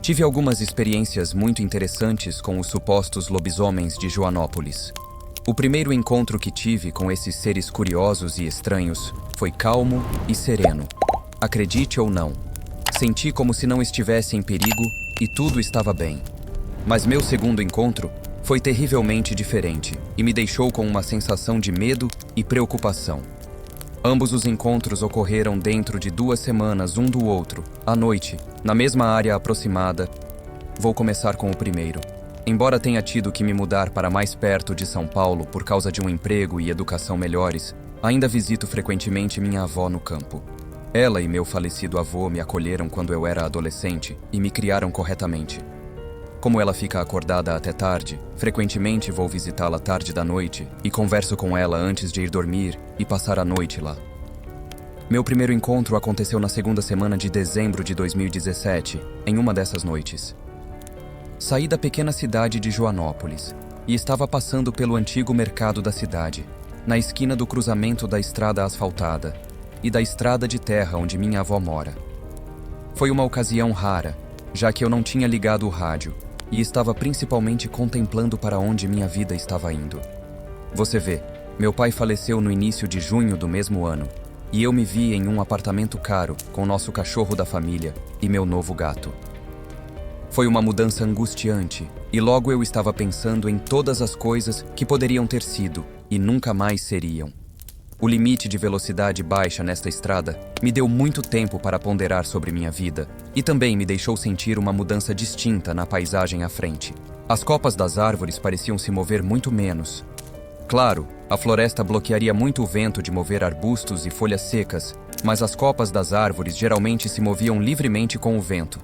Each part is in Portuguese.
Tive algumas experiências muito interessantes com os supostos lobisomens de Joanópolis. O primeiro encontro que tive com esses seres curiosos e estranhos foi calmo e sereno. Acredite ou não, senti como se não estivesse em perigo e tudo estava bem. Mas meu segundo encontro foi terrivelmente diferente e me deixou com uma sensação de medo e preocupação. Ambos os encontros ocorreram dentro de 2 semanas um do outro, à noite, na mesma área aproximada. Vou começar com o primeiro. Embora tenha tido que me mudar para mais perto de São Paulo por causa de um emprego e educação melhores, ainda visito frequentemente minha avó no campo. Ela e meu falecido avô me acolheram quando eu era adolescente e me criaram corretamente. Como ela fica acordada até tarde, frequentemente vou visitá-la tarde da noite e converso com ela antes de ir dormir e passar a noite lá. Meu primeiro encontro aconteceu na segunda semana de dezembro de 2017, em uma dessas noites. Saí da pequena cidade de Joanópolis e estava passando pelo antigo mercado da cidade, na esquina do cruzamento da estrada asfaltada e da estrada de terra onde minha avó mora. Foi uma ocasião rara, já que eu não tinha ligado o rádio e estava principalmente contemplando para onde minha vida estava indo. Você vê, meu pai faleceu no início de junho do mesmo ano, e eu me vi em um apartamento caro com nosso cachorro da família e meu novo gato. Foi uma mudança angustiante, e logo eu estava pensando em todas as coisas que poderiam ter sido e nunca mais seriam. O limite de velocidade baixa nesta estrada me deu muito tempo para ponderar sobre minha vida e também me deixou sentir uma mudança distinta na paisagem à frente. As copas das árvores pareciam se mover muito menos. Claro, a floresta bloquearia muito o vento de mover arbustos e folhas secas, mas as copas das árvores geralmente se moviam livremente com o vento.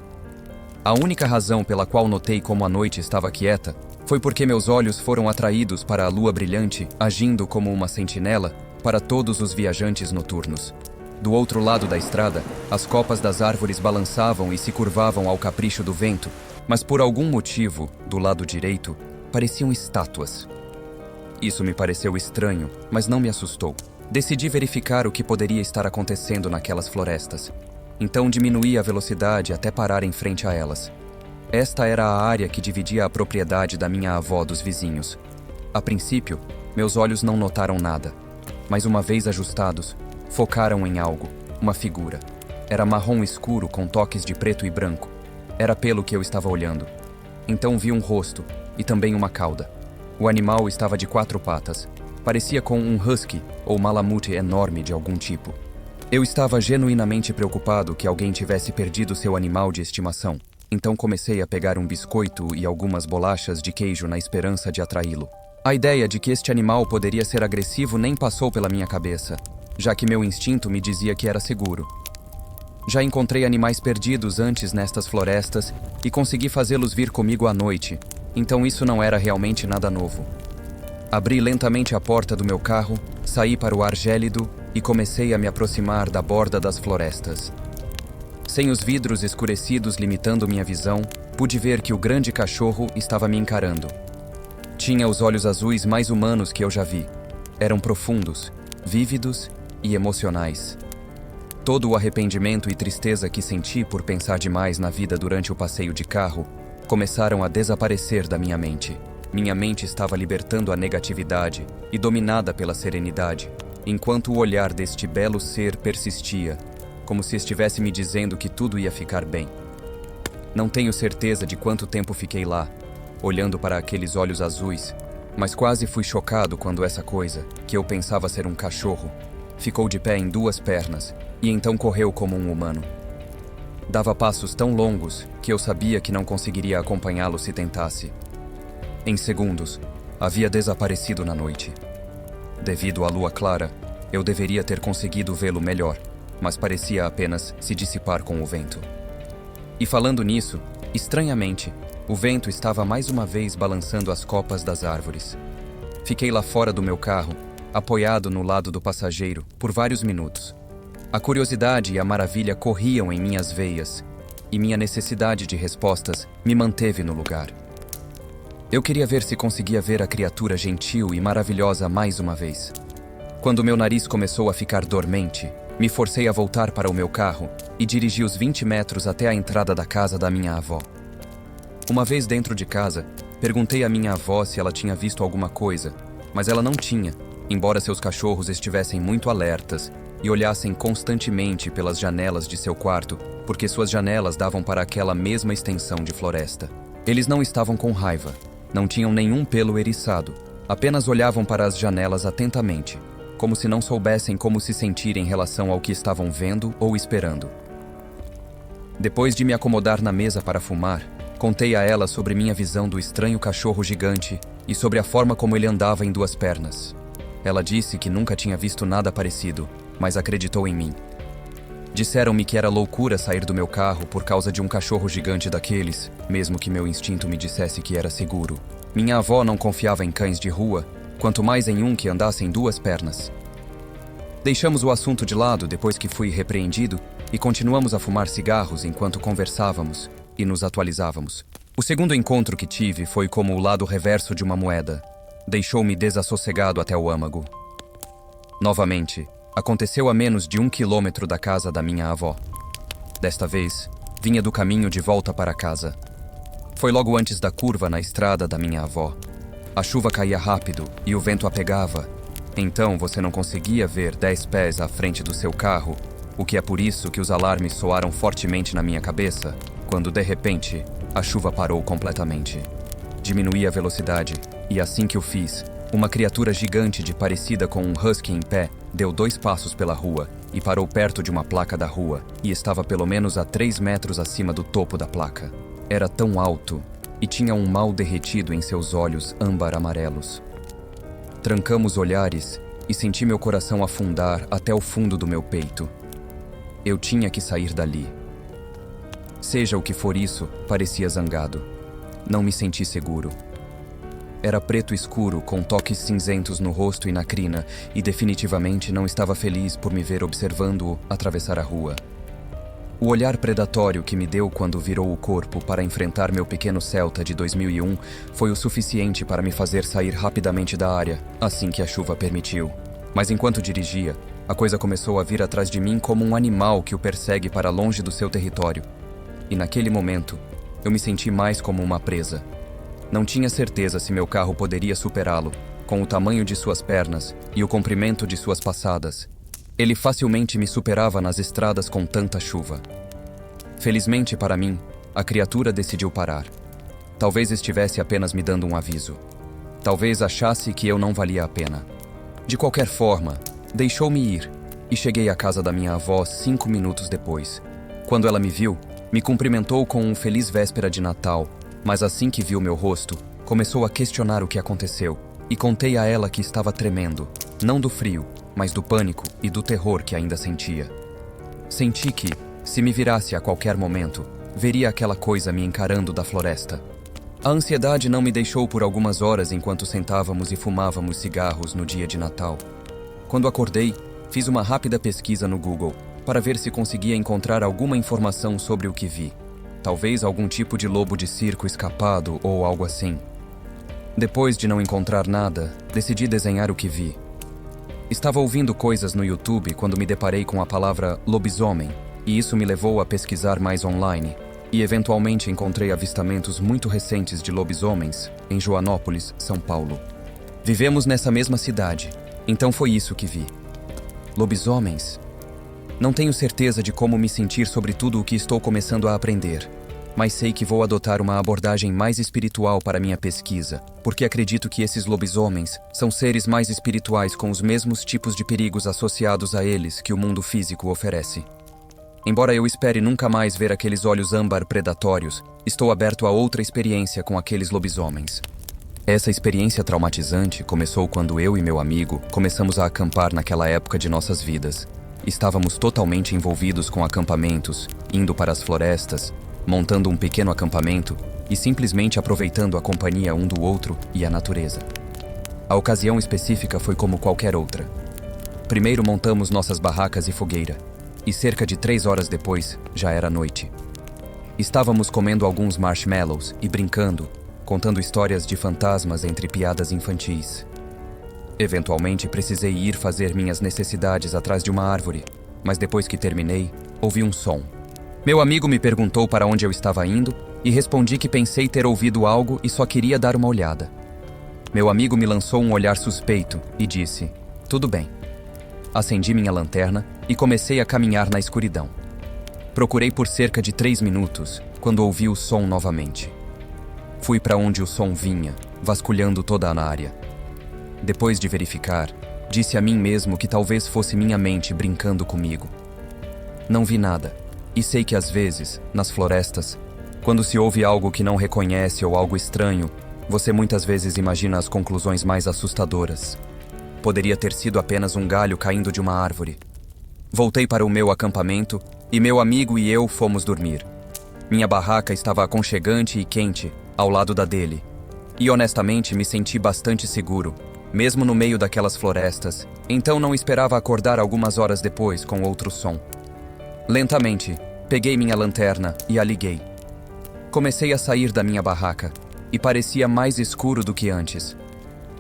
A única razão pela qual notei como a noite estava quieta foi porque meus olhos foram atraídos para a lua brilhante, agindo como uma sentinela para todos os viajantes noturnos. Do outro lado da estrada, as copas das árvores balançavam e se curvavam ao capricho do vento, mas por algum motivo, do lado direito, pareciam estátuas. Isso me pareceu estranho, mas não me assustou. Decidi verificar o que poderia estar acontecendo naquelas florestas. Então diminuí a velocidade até parar em frente a elas. Esta era a área que dividia a propriedade da minha avó dos vizinhos. A princípio, meus olhos não notaram nada. Mas uma vez ajustados, focaram em algo, uma figura. Era marrom escuro com toques de preto e branco. Era pelo que eu estava olhando. Então vi um rosto e também uma cauda. O animal estava de 4 patas. Parecia com um husky ou malamute enorme de algum tipo. Eu estava genuinamente preocupado que alguém tivesse perdido seu animal de estimação. Então comecei a pegar um biscoito e algumas bolachas de queijo na esperança de atraí-lo. A ideia de que este animal poderia ser agressivo nem passou pela minha cabeça, já que meu instinto me dizia que era seguro. Já encontrei animais perdidos antes nestas florestas e consegui fazê-los vir comigo à noite, então isso não era realmente nada novo. Abri lentamente a porta do meu carro, saí para o ar gélido e comecei a me aproximar da borda das florestas. Sem os vidros escurecidos limitando minha visão, pude ver que o grande cachorro estava me encarando. Tinha os olhos azuis mais humanos que eu já vi. Eram profundos, vívidos e emocionais. Todo o arrependimento e tristeza que senti por pensar demais na vida durante o passeio de carro começaram a desaparecer da minha mente. Minha mente estava libertando a negatividade e dominada pela serenidade, enquanto o olhar deste belo ser persistia, como se estivesse me dizendo que tudo ia ficar bem. Não tenho certeza de quanto tempo fiquei lá, olhando para aqueles olhos azuis, mas quase fui chocado quando essa coisa, que eu pensava ser um cachorro, ficou de pé em 2 pernas e então correu como um humano. Dava passos tão longos que eu sabia que não conseguiria acompanhá-lo se tentasse. Em segundos, havia desaparecido na noite. Devido à lua clara, eu deveria ter conseguido vê-lo melhor, mas parecia apenas se dissipar com o vento. E falando nisso, estranhamente, o vento estava mais uma vez balançando as copas das árvores. Fiquei lá fora do meu carro, apoiado no lado do passageiro, por vários minutos. A curiosidade e a maravilha corriam em minhas veias, e minha necessidade de respostas me manteve no lugar. Eu queria ver se conseguia ver a criatura gentil e maravilhosa mais uma vez. Quando meu nariz começou a ficar dormente, me forcei a voltar para o meu carro e dirigi os 20 metros até a entrada da casa da minha avó. Uma vez dentro de casa, perguntei à minha avó se ela tinha visto alguma coisa, mas ela não tinha, embora seus cachorros estivessem muito alertas e olhassem constantemente pelas janelas de seu quarto, porque suas janelas davam para aquela mesma extensão de floresta. Eles não estavam com raiva, não tinham nenhum pelo eriçado, apenas olhavam para as janelas atentamente, como se não soubessem como se sentir em relação ao que estavam vendo ou esperando. Depois de me acomodar na mesa para fumar, contei a ela sobre minha visão do estranho cachorro gigante e sobre a forma como ele andava em duas pernas. Ela disse que nunca tinha visto nada parecido, mas acreditou em mim. Disseram-me que era loucura sair do meu carro por causa de um cachorro gigante daqueles, mesmo que meu instinto me dissesse que era seguro. Minha avó não confiava em cães de rua, quanto mais em um que andasse em duas pernas. Deixamos o assunto de lado depois que fui repreendido e continuamos a fumar cigarros enquanto conversávamos e nos atualizávamos. O segundo encontro que tive foi como o lado reverso de uma moeda. Deixou-me desassossegado até o âmago. Novamente, aconteceu a menos de 1 quilômetro da casa da minha avó. Desta vez, vinha do caminho de volta para casa. Foi logo antes da curva na estrada da minha avó. A chuva caía rápido e o vento a pegava. Então você não conseguia ver 10 pés à frente do seu carro, o que é por isso que os alarmes soaram fortemente na minha cabeça, quando de repente, a chuva parou completamente. Diminuí a velocidade e assim que o fiz, uma criatura gigante parecida com um husky em pé deu 2 passos pela rua e parou perto de uma placa da rua e estava pelo menos a 3 metros acima do topo da placa. Era tão alto e tinha um mal derretido em seus olhos âmbar-amarelos. Trancamos olhares e senti meu coração afundar até o fundo do meu peito. Eu tinha que sair dali. Seja o que for isso, parecia zangado. Não me senti seguro. Era preto escuro, com toques cinzentos no rosto e na crina, e definitivamente não estava feliz por me ver observando-o atravessar a rua. O olhar predatório que me deu quando virou o corpo para enfrentar meu pequeno Celta de 2001 foi o suficiente para me fazer sair rapidamente da área, assim que a chuva permitiu. Mas enquanto dirigia, a coisa começou a vir atrás de mim como um animal que o persegue para longe do seu território. E naquele momento, eu me senti mais como uma presa. Não tinha certeza se meu carro poderia superá-lo, com o tamanho de suas pernas e o comprimento de suas passadas. Ele facilmente me superava nas estradas com tanta chuva. Felizmente para mim, a criatura decidiu parar. Talvez estivesse apenas me dando um aviso. Talvez achasse que eu não valia a pena. De qualquer forma, deixou-me ir e cheguei à casa da minha avó 5 minutos depois. Quando ela me viu, me cumprimentou com um feliz véspera de Natal, mas assim que viu meu rosto, começou a questionar o que aconteceu e contei a ela que estava tremendo, não do frio, mas do pânico e do terror que ainda sentia. Senti que, se me virasse a qualquer momento, veria aquela coisa me encarando da floresta. A ansiedade não me deixou por algumas horas enquanto sentávamos e fumávamos cigarros no dia de Natal. Quando acordei, fiz uma rápida pesquisa no Google para ver se conseguia encontrar alguma informação sobre o que vi. Talvez algum tipo de lobo de circo escapado ou algo assim. Depois de não encontrar nada, decidi desenhar o que vi. Estava ouvindo coisas no YouTube quando me deparei com a palavra lobisomem, e isso me levou a pesquisar mais online, e eventualmente encontrei avistamentos muito recentes de lobisomens em Joanópolis, São Paulo. Vivemos nessa mesma cidade, então foi isso que vi. Lobisomens? Não tenho certeza de como me sentir sobre tudo o que estou começando a aprender, mas sei que vou adotar uma abordagem mais espiritual para minha pesquisa, porque acredito que esses lobisomens são seres mais espirituais com os mesmos tipos de perigos associados a eles que o mundo físico oferece. Embora eu espere nunca mais ver aqueles olhos âmbar predatórios, estou aberto a outra experiência com aqueles lobisomens. Essa experiência traumatizante começou quando eu e meu amigo começamos a acampar naquela época de nossas vidas. Estávamos totalmente envolvidos com acampamentos, indo para as florestas, montando um pequeno acampamento e simplesmente aproveitando a companhia um do outro e a natureza. A ocasião específica foi como qualquer outra. Primeiro montamos nossas barracas e fogueira, e cerca de 3 horas depois já era noite. Estávamos comendo alguns marshmallows e brincando, contando histórias de fantasmas entre piadas infantis. Eventualmente precisei ir fazer minhas necessidades atrás de uma árvore, mas depois que terminei, ouvi um som. Meu amigo me perguntou para onde eu estava indo e respondi que pensei ter ouvido algo e só queria dar uma olhada. Meu amigo me lançou um olhar suspeito e disse: "Tudo bem." Acendi minha lanterna e comecei a caminhar na escuridão. Procurei por cerca de 3 minutos, quando ouvi o som novamente. Fui para onde o som vinha, vasculhando toda a área. Depois de verificar, disse a mim mesmo que talvez fosse minha mente brincando comigo. Não vi nada, e sei que às vezes, nas florestas, quando se ouve algo que não reconhece ou algo estranho, você muitas vezes imagina as conclusões mais assustadoras. Poderia ter sido apenas um galho caindo de uma árvore. Voltei para o meu acampamento e meu amigo e eu fomos dormir. Minha barraca estava aconchegante e quente, ao lado da dele. E honestamente me senti bastante seguro, mesmo no meio daquelas florestas, então não esperava acordar algumas horas depois com outro som. Lentamente, peguei minha lanterna e a liguei. Comecei a sair da minha barraca, e parecia mais escuro do que antes.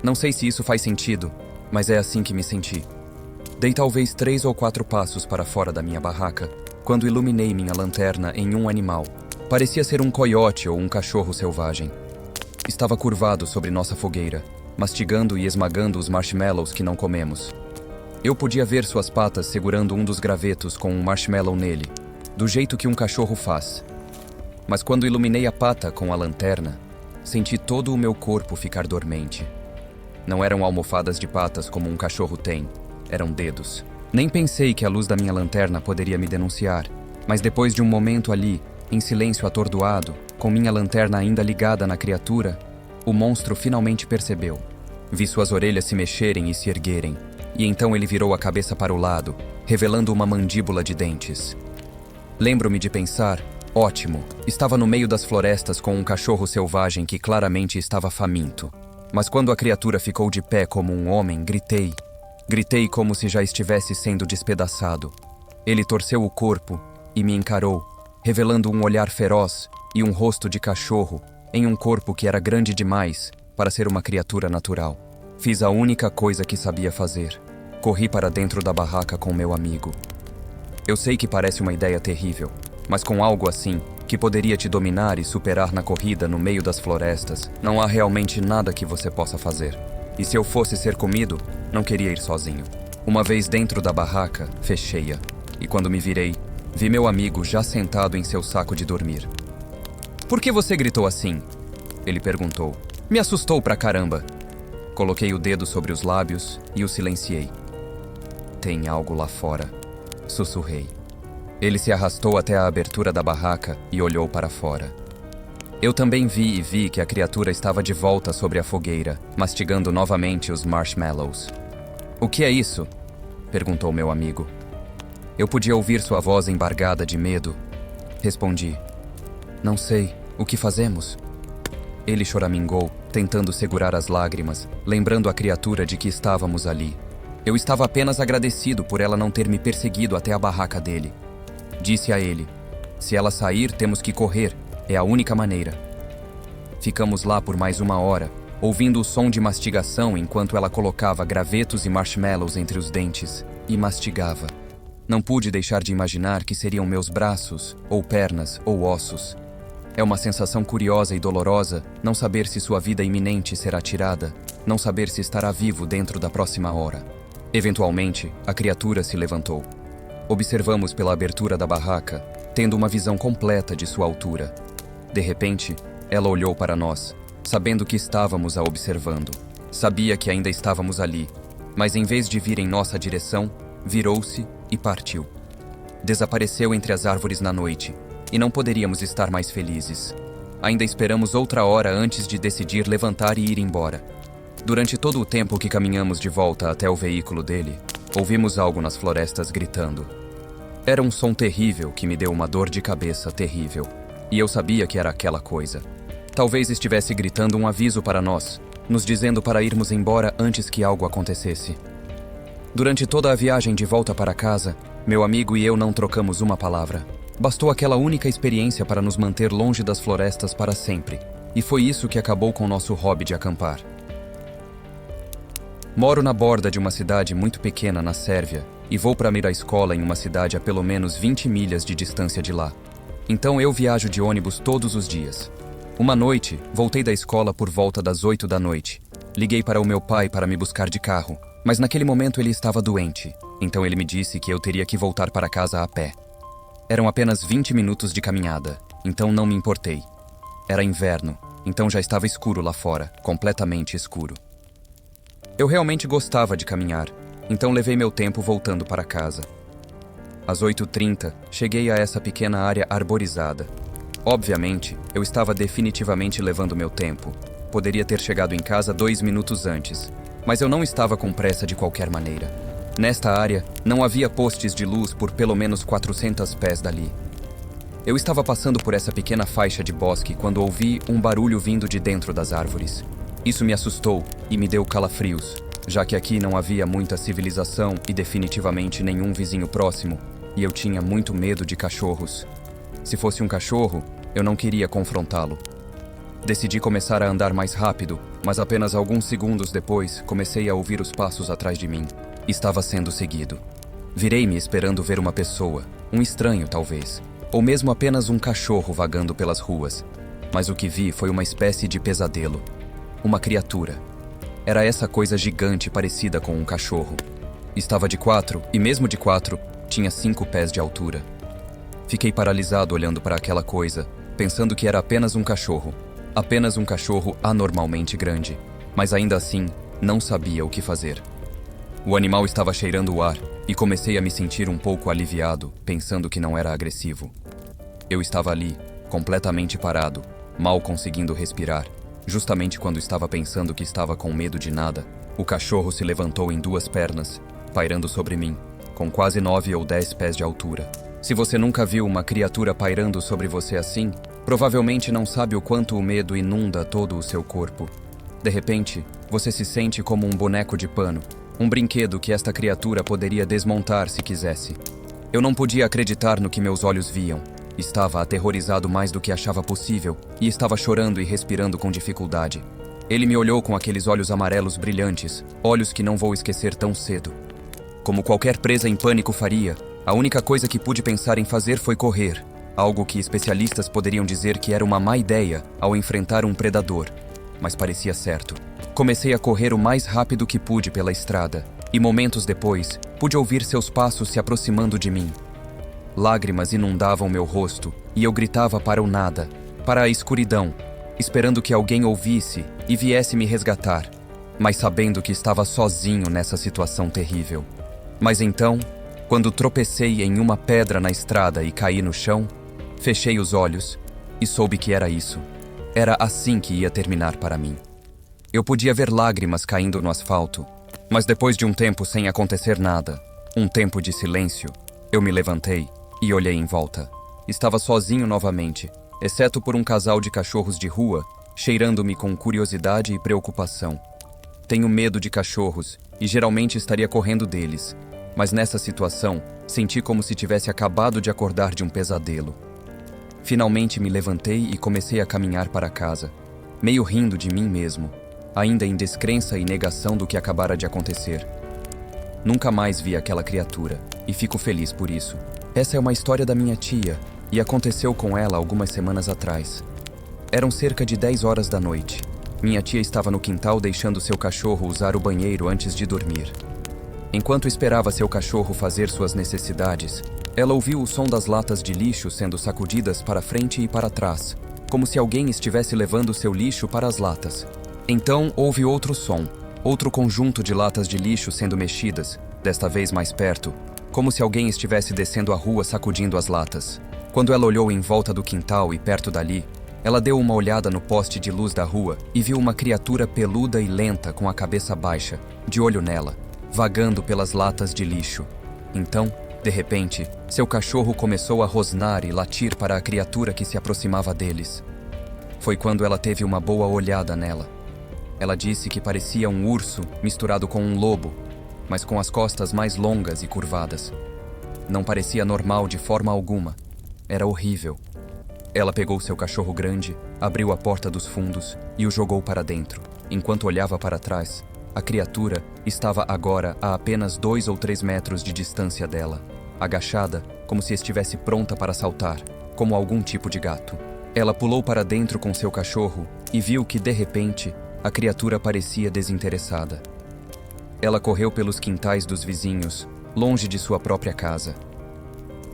Não sei se isso faz sentido, mas é assim que me senti. Dei talvez 3 ou 4 passos para fora da minha barraca, quando iluminei minha lanterna em um animal. Parecia ser um coiote ou um cachorro selvagem. Estava curvado sobre nossa fogueira, mastigando e esmagando os marshmallows que não comemos. Eu podia ver suas patas segurando um dos gravetos com um marshmallow nele, do jeito que um cachorro faz. Mas quando iluminei a pata com a lanterna, senti todo o meu corpo ficar dormente. Não eram almofadas de patas como um cachorro tem, eram dedos. Nem pensei que a luz da minha lanterna poderia me denunciar, mas depois de um momento ali, em silêncio atordoado, com minha lanterna ainda ligada na criatura, o monstro finalmente percebeu. Vi suas orelhas se mexerem e se erguerem, e então ele virou a cabeça para o lado, revelando uma mandíbula de dentes. Lembro-me de pensar: ótimo, estava no meio das florestas com um cachorro selvagem que claramente estava faminto. Mas quando a criatura ficou de pé como um homem, gritei. Gritei como se já estivesse sendo despedaçado. Ele torceu o corpo e me encarou, revelando um olhar feroz e um rosto de cachorro em um corpo que era grande demais para ser uma criatura natural. Fiz a única coisa que sabia fazer. Corri para dentro da barraca com meu amigo. Eu sei que parece uma ideia terrível, mas com algo assim, que poderia te dominar e superar na corrida no meio das florestas, não há realmente nada que você possa fazer. E se eu fosse ser comido, não queria ir sozinho. Uma vez dentro da barraca, fechei-a, e quando me virei, vi meu amigo já sentado em seu saco de dormir. "Por que você gritou assim?" ele perguntou. "Me assustou pra caramba." Coloquei o dedo sobre os lábios e o silenciei. "Tem algo lá fora", sussurrei. Ele se arrastou até a abertura da barraca e olhou para fora. Eu também vi que a criatura estava de volta sobre a fogueira, mastigando novamente os marshmallows. "O que é isso?" perguntou meu amigo. Eu podia ouvir sua voz embargada de medo. Respondi: "Não sei. O que fazemos?" Ele choramingou, tentando segurar as lágrimas, lembrando a criatura de que estávamos ali. Eu estava apenas agradecido por ela não ter me perseguido até a barraca dele. Disse a ele: "Se ela sair, temos que correr. É a única maneira." Ficamos lá por mais 1 hora, ouvindo o som de mastigação enquanto ela colocava gravetos e marshmallows entre os dentes e mastigava. Não pude deixar de imaginar que seriam meus braços, ou pernas, ou ossos. É uma sensação curiosa e dolorosa não saber se sua vida iminente será tirada, não saber se estará vivo dentro da próxima hora. Eventualmente, a criatura se levantou. Observamos pela abertura da barraca, tendo uma visão completa de sua altura. De repente, ela olhou para nós, sabendo que estávamos a observando. Sabia que ainda estávamos ali, mas em vez de vir em nossa direção, virou-se e partiu. Desapareceu entre as árvores na noite, e não poderíamos estar mais felizes. Ainda esperamos outra hora antes de decidir levantar e ir embora. Durante todo o tempo que caminhamos de volta até o veículo dele, ouvimos algo nas florestas gritando. Era um som terrível que me deu uma dor de cabeça terrível, e eu sabia que era aquela coisa. Talvez estivesse gritando um aviso para nós, nos dizendo para irmos embora antes que algo acontecesse. Durante toda a viagem de volta para casa, meu amigo e eu não trocamos uma palavra. Bastou aquela única experiência para nos manter longe das florestas para sempre, e foi isso que acabou com o nosso hobby de acampar. Moro na borda de uma cidade muito pequena na Sérvia e vou para ir à escola em uma cidade a pelo menos 20 milhas de distância de lá. Então eu viajo de ônibus todos os dias. Uma noite, voltei da escola por volta das 8 da noite. Liguei para o meu pai para me buscar de carro, mas naquele momento ele estava doente. Então ele me disse que eu teria que voltar para casa a pé. Eram apenas 20 minutos de caminhada, então não me importei. Era inverno, então já estava escuro lá fora, completamente escuro. Eu realmente gostava de caminhar, então levei meu tempo voltando para casa. Às 8h30, cheguei a essa pequena área arborizada. Obviamente, eu estava definitivamente levando meu tempo. Poderia ter chegado em casa 2 minutos antes, mas eu não estava com pressa de qualquer maneira. Nesta área, não havia postes de luz por pelo menos 400 pés dali. Eu estava passando por essa pequena faixa de bosque quando ouvi um barulho vindo de dentro das árvores. Isso me assustou e me deu calafrios, já que aqui não havia muita civilização e definitivamente nenhum vizinho próximo, e eu tinha muito medo de cachorros. Se fosse um cachorro, eu não queria confrontá-lo. Decidi começar a andar mais rápido, mas apenas alguns segundos depois comecei a ouvir os passos atrás de mim. Estava sendo seguido. Virei-me esperando ver uma pessoa, um estranho talvez, ou mesmo apenas um cachorro vagando pelas ruas. Mas o que vi foi uma espécie de pesadelo. Uma criatura. Era essa coisa gigante parecida com um cachorro. Estava de 4, e mesmo de 4, tinha 5 pés de altura. Fiquei paralisado olhando para aquela coisa, pensando que era apenas um cachorro. Apenas um cachorro anormalmente grande. Mas ainda assim, não sabia o que fazer. O animal estava cheirando o ar, e comecei a me sentir um pouco aliviado, pensando que não era agressivo. Eu estava ali, completamente parado, mal conseguindo respirar. Justamente quando estava pensando que estava com medo de nada, o cachorro se levantou em 2 pernas, pairando sobre mim, com quase 9 ou 10 pés de altura. Se você nunca viu uma criatura pairando sobre você assim, provavelmente não sabe o quanto o medo inunda todo o seu corpo. De repente, você se sente como um boneco de pano, um brinquedo que esta criatura poderia desmontar se quisesse. Eu não podia acreditar no que meus olhos viam. Estava aterrorizado mais do que achava possível e estava chorando e respirando com dificuldade. Ele me olhou com aqueles olhos amarelos brilhantes, olhos que não vou esquecer tão cedo. Como qualquer presa em pânico faria, a única coisa que pude pensar em fazer foi correr, algo que especialistas poderiam dizer que era uma má ideia ao enfrentar um predador, mas parecia certo. Comecei a correr o mais rápido que pude pela estrada, e momentos depois, pude ouvir seus passos se aproximando de mim. Lágrimas inundavam meu rosto, e eu gritava para o nada, para a escuridão, esperando que alguém ouvisse e viesse me resgatar, mas sabendo que estava sozinho nessa situação terrível. Mas então, quando tropecei em uma pedra na estrada e caí no chão, fechei os olhos e soube que era isso. Era assim que ia terminar para mim. Eu podia ver lágrimas caindo no asfalto, mas depois de um tempo sem acontecer nada, um tempo de silêncio, eu me levantei e olhei em volta. Estava sozinho novamente, exceto por um casal de cachorros de rua, cheirando-me com curiosidade e preocupação. Tenho medo de cachorros e geralmente estaria correndo deles, mas nessa situação, senti como se tivesse acabado de acordar de um pesadelo. Finalmente me levantei e comecei a caminhar para casa, meio rindo de mim mesmo, ainda em descrença e negação do que acabara de acontecer. Nunca mais vi aquela criatura, e fico feliz por isso. Essa é uma história da minha tia, e aconteceu com ela algumas semanas atrás. Eram cerca de 10 horas da noite. Minha tia estava no quintal deixando seu cachorro usar o banheiro antes de dormir. Enquanto esperava seu cachorro fazer suas necessidades, ela ouviu o som das latas de lixo sendo sacudidas para frente e para trás, como se alguém estivesse levando seu lixo para as latas. Então houve outro som, outro conjunto de latas de lixo sendo mexidas, desta vez mais perto, como se alguém estivesse descendo a rua sacudindo as latas. Quando ela olhou em volta do quintal e perto dali, ela deu uma olhada no poste de luz da rua e viu uma criatura peluda e lenta com a cabeça baixa, de olho nela, vagando pelas latas de lixo. Então, de repente, seu cachorro começou a rosnar e latir para a criatura que se aproximava deles. Foi quando ela teve uma boa olhada nela. Ela disse que parecia um urso misturado com um lobo, mas com as costas mais longas e curvadas. Não parecia normal de forma alguma. Era horrível. Ela pegou seu cachorro grande, abriu a porta dos fundos e o jogou para dentro. Enquanto olhava para trás, a criatura estava agora a apenas 2 ou 3 metros de distância dela, agachada, como se estivesse pronta para saltar. como algum tipo de gato. Ela pulou para dentro com seu cachorro e viu que, de repente, a criatura parecia desinteressada. Ela correu pelos quintais dos vizinhos, longe de sua própria casa.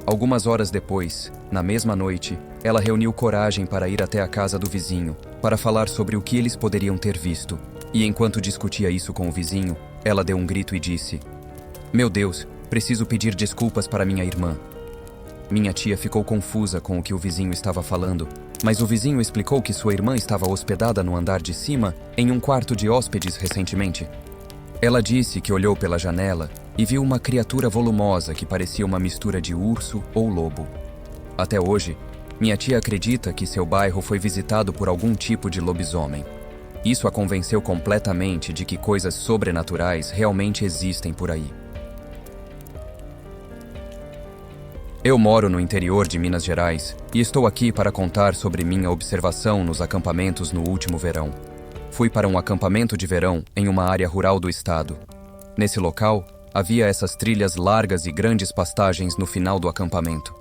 Algumas horas depois, na mesma noite, ela reuniu coragem para ir até a casa do vizinho, para falar sobre o que eles poderiam ter visto. E enquanto discutia isso com o vizinho, ela deu um grito e disse: "Meu Deus, preciso pedir desculpas para minha irmã." Minha tia ficou confusa com o que o vizinho estava falando, mas o vizinho explicou que sua irmã estava hospedada no andar de cima, em um quarto de hóspedes recentemente. Ela disse que olhou pela janela e viu uma criatura volumosa que parecia uma mistura de urso ou lobo. Até hoje, minha tia acredita que seu bairro foi visitado por algum tipo de lobisomem. Isso a convenceu completamente de que coisas sobrenaturais realmente existem por aí. Eu moro no interior de Minas Gerais e estou aqui para contar sobre minha observação nos acampamentos no último verão. Fui para um acampamento de verão em uma área rural do estado. Nesse local, havia essas trilhas largas e grandes pastagens no final do acampamento.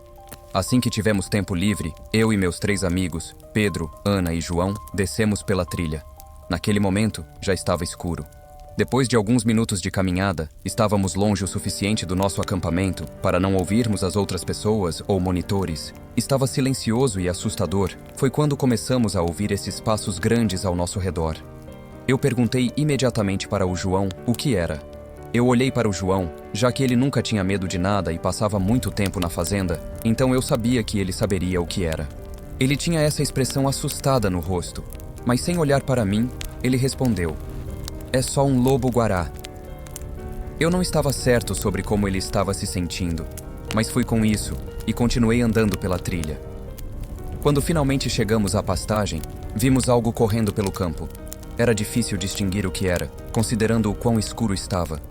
Assim que tivemos tempo livre, eu e meus 3 amigos, Pedro, Ana e João, descemos pela trilha. Naquele momento, já estava escuro. Depois de alguns minutos de caminhada, estávamos longe o suficiente do nosso acampamento para não ouvirmos as outras pessoas ou monitores. Estava silencioso e assustador. Foi quando começamos a ouvir esses passos grandes ao nosso redor. Eu perguntei imediatamente para o João o que era. Eu olhei para o João, já que ele nunca tinha medo de nada e passava muito tempo na fazenda, então eu sabia que ele saberia o que era. Ele tinha essa expressão assustada no rosto, mas sem olhar para mim, ele respondeu: "É só um lobo-guará." Eu não estava certo sobre como ele estava se sentindo, mas fui com isso e continuei andando pela trilha. Quando finalmente chegamos à pastagem, vimos algo correndo pelo campo. Era difícil distinguir o que era, considerando o quão escuro estava.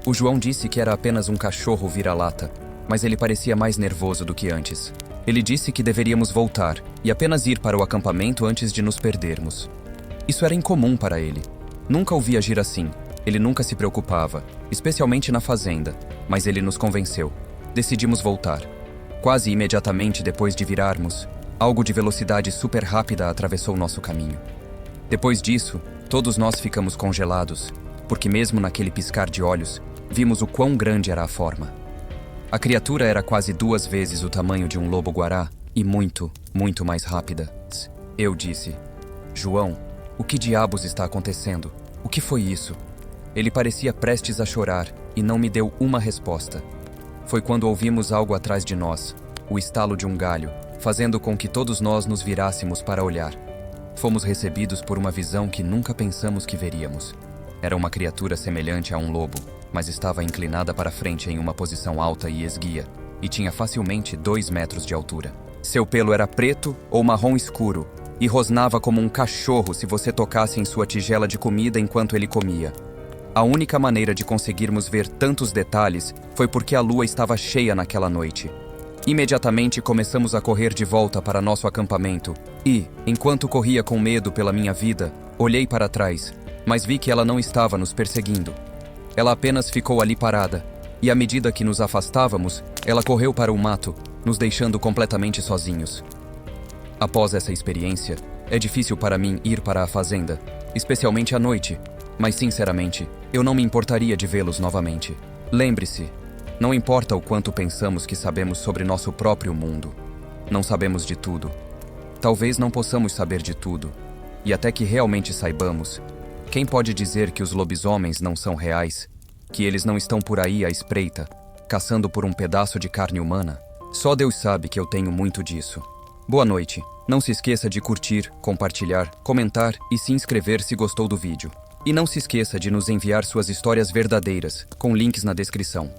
O João disse que era apenas um cachorro vira-lata, mas ele parecia mais nervoso do que antes. Ele disse que deveríamos voltar e apenas ir para o acampamento antes de nos perdermos. Isso era incomum para ele. Nunca o vi agir assim. Ele nunca se preocupava, especialmente na fazenda, mas ele nos convenceu. Decidimos voltar. Quase imediatamente depois de virarmos, algo de velocidade super rápida atravessou nosso caminho. Depois disso, todos nós ficamos congelados, porque mesmo naquele piscar de olhos, vimos o quão grande era a forma. A criatura era quase 2 vezes o tamanho de um lobo-guará e muito, muito mais rápida. Eu disse: "João, o que diabos está acontecendo? O que foi isso?" Ele parecia prestes a chorar e não me deu uma resposta. Foi quando ouvimos algo atrás de nós, o estalo de um galho, fazendo com que todos nós nos virássemos para olhar. Fomos recebidos por uma visão que nunca pensamos que veríamos. Era uma criatura semelhante a um lobo, mas estava inclinada para frente em uma posição alta e esguia, e tinha facilmente 2 metros de altura. Seu pelo era preto ou marrom escuro, e rosnava como um cachorro se você tocasse em sua tigela de comida enquanto ele comia. A única maneira de conseguirmos ver tantos detalhes foi porque a lua estava cheia naquela noite. Imediatamente começamos a correr de volta para nosso acampamento e, enquanto corria com medo pela minha vida, olhei para trás, mas vi que ela não estava nos perseguindo. Ela apenas ficou ali parada, e à medida que nos afastávamos, ela correu para o mato, nos deixando completamente sozinhos. Após essa experiência, é difícil para mim ir para a fazenda, especialmente à noite, mas sinceramente, eu não me importaria de vê-los novamente. Lembre-se, não importa o quanto pensamos que sabemos sobre nosso próprio mundo, não sabemos de tudo. Talvez não possamos saber de tudo, e até que realmente saibamos, quem pode dizer que os lobisomens não são reais? Que eles não estão por aí à espreita, caçando por um pedaço de carne humana? Só Deus sabe que eu tenho muito disso. Boa noite. Não se esqueça de curtir, compartilhar, comentar e se inscrever se gostou do vídeo. E não se esqueça de nos enviar suas histórias verdadeiras, com links na descrição.